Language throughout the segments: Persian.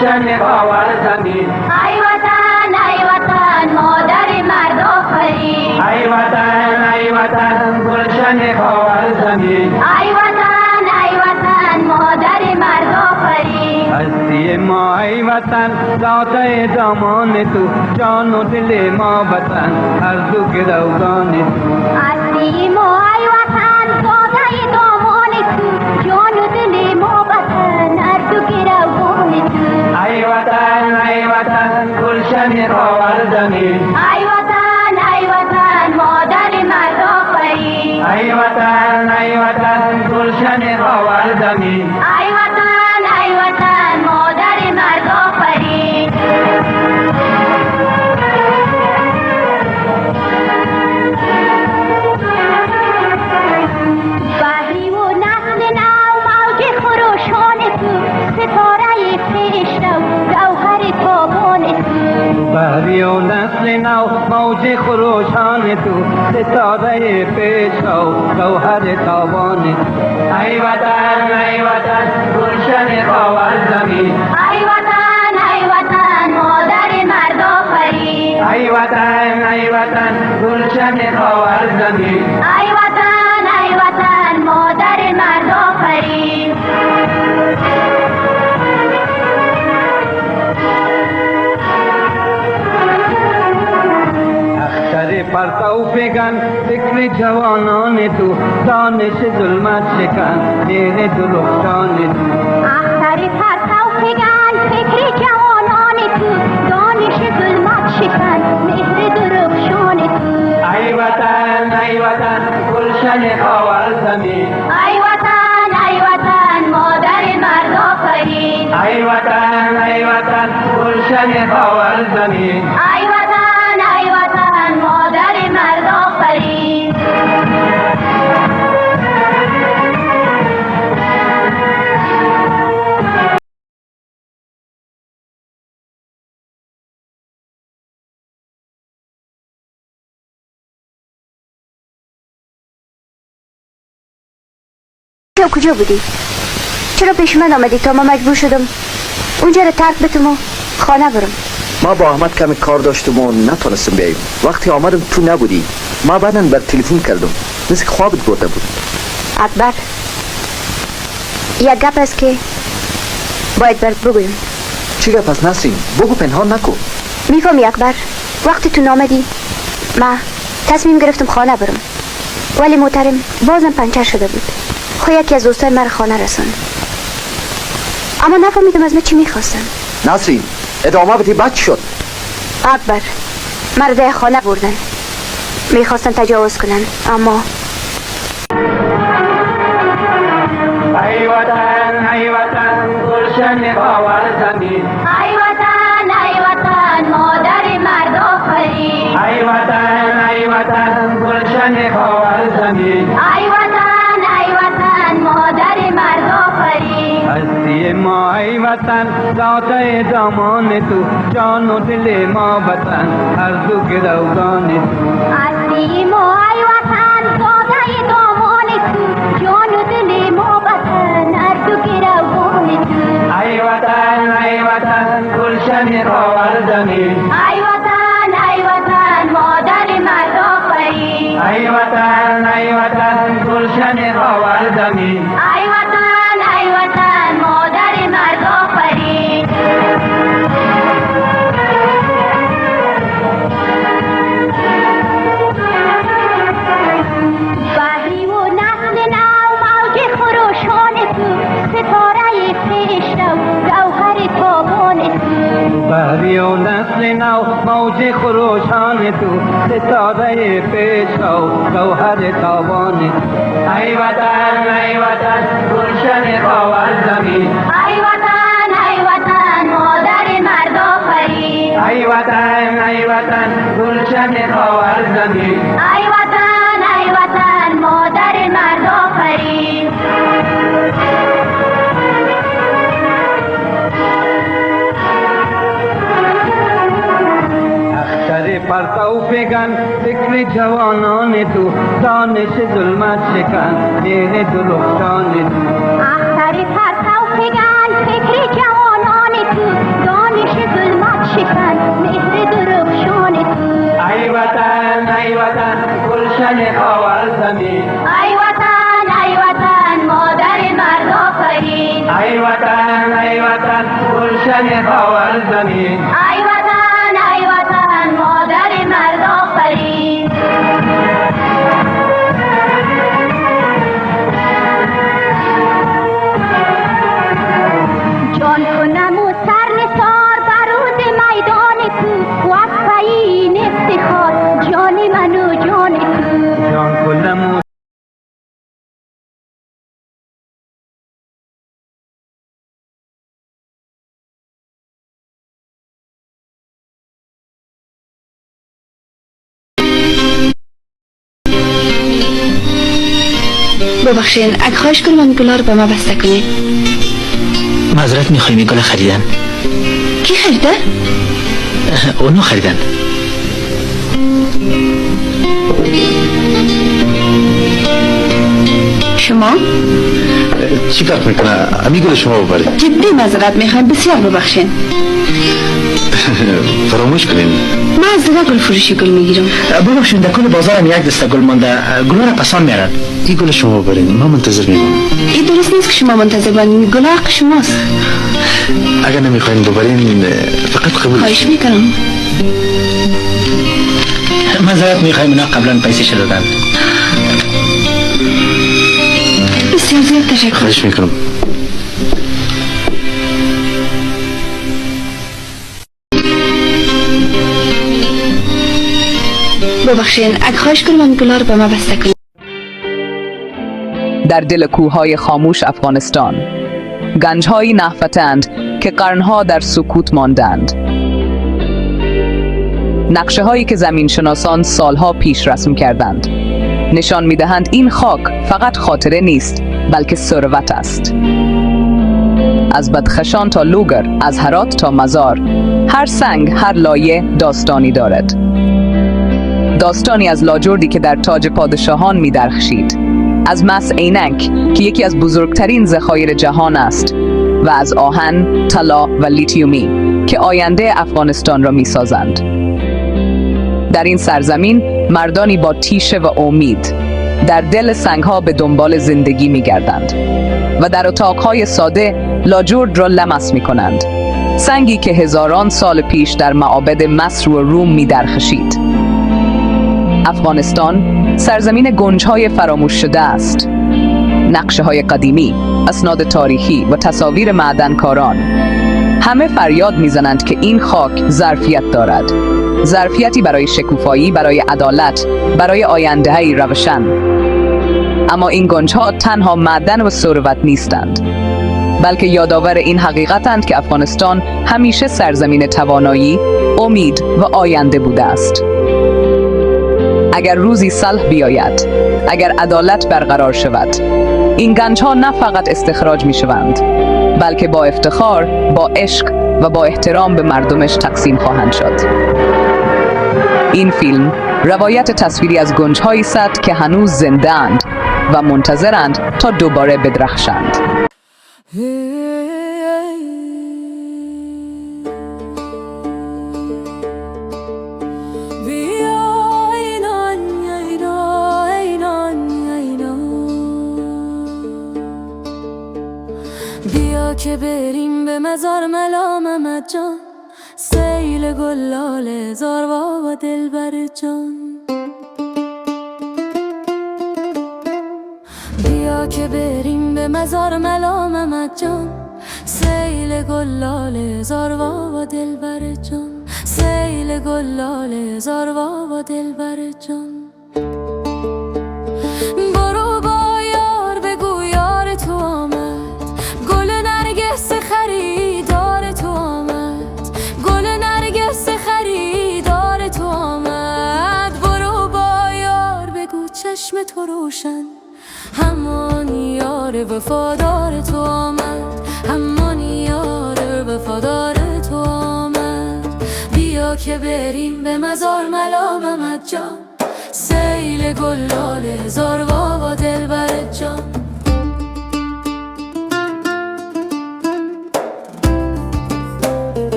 گلشن خاور زمین. ای وطن مادر مرد آفرین. ای وطن گلشن خاور زمین. ای وطن مادر مرد آفرین. هستی ما ای وطن داده دامان تو، جان و دل ما وطن هر دو گروگان تو. هستی ما ای وطن داده دامان تو، جان و دل ما وطن هر دو گروگان تو. ای وطن گلشن خاور زمین. ای وطن مادر مرد آفرین. ای وطن گلشن خاور زمین. ای وطن مادر مرد آفرین. بحری و نسل نو موج خروشان تو، ستاره پیشرو جوهر تابان تو. بحری و نسل نو موج خروشان تو، ستاره پیشرو جوهر تابان تو. ای وطن گلشن خاور زمین. ای وطن مادر مرد آفرین. ای وطن گلشن خاور زمین. ای وطن مادر مرد آفرین. اختر پرتو فگن فکر جوانان تو، دانش ظلمت شکن مهر درخشان تو. اختر پرتو فگن فکر جوانان تو، دانش ظلمت شکن مهر درخشان تو. ای وطن گلشن خاور زمین. ای وطن مادر مرد آفرین. ای وطن گلشن خاور زمین. ای وطن مادر مرد آفرین. کجا بودی؟ چرا پیش من آمدی تا ما مجبور شدم اونجا رو ترک بتم و خانه برم؟ ما با احمد کمی کار داشتم و نتونستم بیاییم. وقتی آمدم تو نبودی. ما بعداً بر تلفن کردم، مثل خوابت برده بود. اکبر، یک گپ است که باید برات بگویم. چی گپ است نسرین؟ بگو، پنهان نکن. میفهمی اکبر، وقتی تو نامدی ما تصمیم گرفتم خانه برم، ولی محترم بازم پنچر شده بود. خو یکی از دوستای مرا خانه رساند، اما نفهمیدم از من چی میخواستن. نسرین ادامه بدی بد شد. اکبر، مرا ده خانه بردن، میخواستن تجاوز کنن، اما ای وطن گلشن خاور زمین. ای وطن مادر مرد آفرین. ای وطن گلشن خاور زمین. ای وطن مادر مرد آفرین. هستی ما ای وطن داده دامان تو، جان و دل ما وطن هر دو گروگان تو. هستی ما ای وطن داده دامان تو، جان و دل ما وطن هر دو گروگان تو. ای وطن گلشن خاور زمین. ای وطن مادر مرد آفرین. ای وطن گلشن خاور زمین. ای وطن مادر مرد آفرین. بحری و نسل نو موج خروشان تو، ستاره پیشرو جوهر تابان تو. بحری و نسل نو موج خروشان تو، ستاره پیشرو جوهر تابان تو. ای وطن گلشن خاور زمین. ای وطن مادر مرد آفرین. ای وطن گلشن خاور زمین. ای وطن مادر مرد آفرین. اختر پرتو فگن فکر جوانان تو، دانش ظلمت شکن مهر درخشان تو. اختر پرتو فگن فکر جوانان تو، ای وطن گلشن خاور زمین ای وطن مادر مرد آفرین جان کنم و سر نثار بروز میدان تو و از پایین افتخار جان من و جان تو جان کنم و ببخشین اگه خواهش کنم این گلا رو به ما بسته کنین. معذرت میخوایم این گل خریدن. کی خریده؟ اونو خریدن. شما؟ چی فرق میکنه؟ امی گل شما ببره. جدی معذرت میخوایم، بسیار ببخشین. فراموش کنین. من از دیگه گل فروشی گل میگیرم. ببخشین در کل بازارم یک دسته گل مانده. گل را پسان میارن. این گل شما ببرین. ما منتظر میمونم. این درست نیست که شما منتظر باشین. گل حق شماست. اگر نمیخواین ببرین فقط قبول. خواهش میکنم. معذرت میخوایم اینا قبلا پیسش دادن. بسیار زیاد تشکر. خواهش میکنم. ببخشین اگه خواهش کنم این گلا رو به ما بسته کنین. در دل کوههای خاموش افغانستان گنج‌هایی نهفتند که قرنها در سکوت ماندند. نقشه‌هایی که زمینشناسان سالها پیش رسم کردند نشان می‌دهند این خاک فقط خاطره نیست بلکه ثروت است. از بدخشان تا لوگر، از هرات تا مزار، هر سنگ، هر لایه داستانی دارد. داستانی از لاجوردی که در تاج پادشاهان می درخشید، از مس عینک که یکی از بزرگترین ذخایر جهان است و از آهن، طلا و لیتیومی که آینده افغانستان را می سازند. در این سرزمین مردانی با تیشه و امید در دل سنگها به دنبال زندگی می گردند و در اتاقهای ساده لاجورد را لمس می کنند. سنگی که هزاران سال پیش در معابد مصر و روم می درخشید. افغانستان سرزمین گنج‌های فراموش شده است. نقشه‌های قدیمی، اسناد تاریخی و تصاویر معدنکاران همه فریاد می‌زنند که این خاک ظرفیت دارد. ظرفیتی برای شکوفایی، برای عدالت، برای آینده‌ای روشن. اما این گنج‌ها تنها معدن و ثروت نیستند، بلکه یادآور این حقیقتند که افغانستان همیشه سرزمین توانایی، امید و آینده بوده است. اگر روزی صلح بیاید، اگر عدالت برقرار شود، این گنج‌ها نه فقط استخراج می‌شوند، بلکه با افتخار، با عشق و با احترام به مردمش تقسیم خواهند شد. این فیلم روایت تصویری از گنج‌هایی است که هنوز زنده‌اند و منتظرند تا دوباره بدرخشند. بیا که بریم به مزار ملا محمد جان، سیل گلال زاروا و دلبر جان. بیا که بریم به مزار ملا محمد جان، سیل گلال زاروا و دلبر جان، سیل گلال زاروا و دلبر جان. برو با یار بگو یار تو آمد، گل نرگس خریدار تو آمد، گل نرگس خریدار تو آمد. برو با یار بگو چشم تو روشن، همان یار وفادار تو آمد، همان یار وفادار تو آمد. بیا که بریم به مزار ملا محمد جان، سیل گلال زاروا و دلبر جان.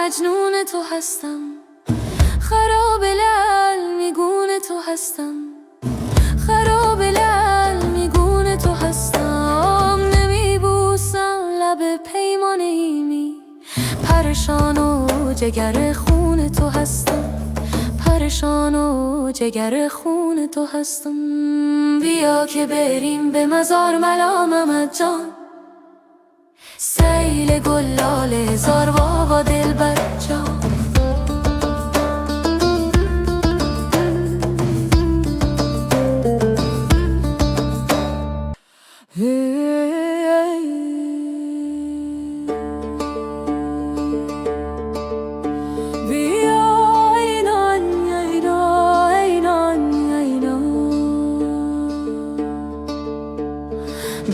مجنون تو هستم، خراب المیگون تو هستم، خراب المیگون تو هستم. نمیبوسم لب پیمان ایمی، پریشان و جگر خون تو هستم، پریشان و جگر خون تو هستم. بیا که بریم به مزار ملامت جان، سیل گلال زاروا و دلبر جان.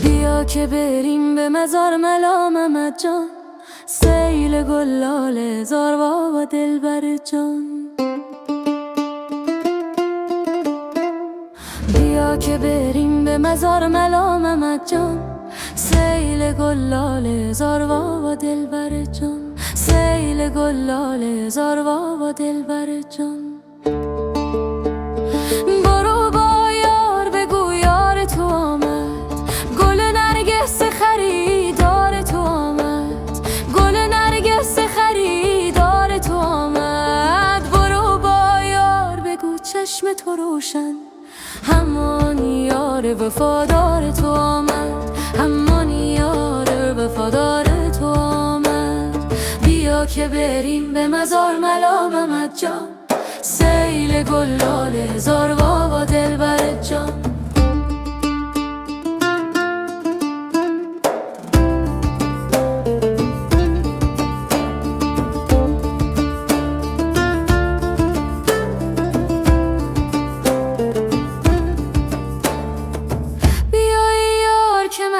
بیا که بریم به مزار ملامت جان، سیل گلال زاروا و دلبر جان. بیا که بریم به مزار ملامت جان، سیل گلال زاروا و دلبر جان، سیل گلال زاروا و دلبر جان. برو با یار بگو یار تو آمد، گل نرگس خریدار تو آمد، گل نرگس خریدار تو آمد. برو با یار بگو چشم تو روشن، همان یار وفادار تو آمد، همان یار وفادار تو آمد. بیا که بریم به مزار ملامت جان، سیل گلال زاروا و دلبر جان.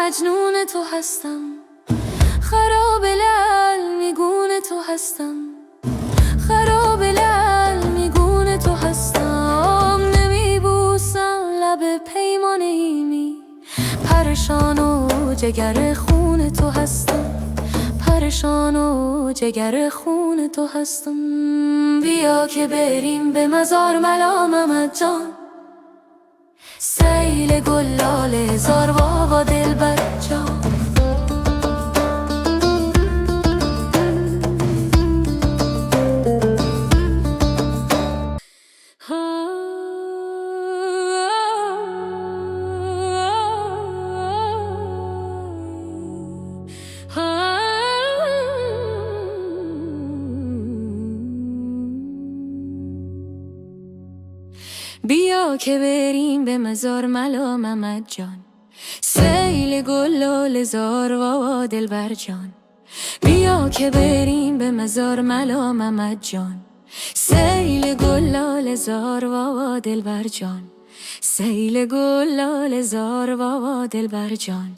مجنون تو هستم، خراب المیگون تو هستم، خراب المیگون تو هستم. نمیبوسم لب پیمان ایمی، پریشان و جگر خون تو هستم، پریشان و جگر خون تو هستم. بیا که بریم به مزار ملامت جان، سیل گلال زاروا و دلبر جان. بیا که بریم به مزار ملامت جان، سیل گلال زاروا و دلبر جان. بیا که بریم به مزار ملامت جان، سیل گلال زاروا و دلبر جان، سیل گلال زاروا و دلبر جان.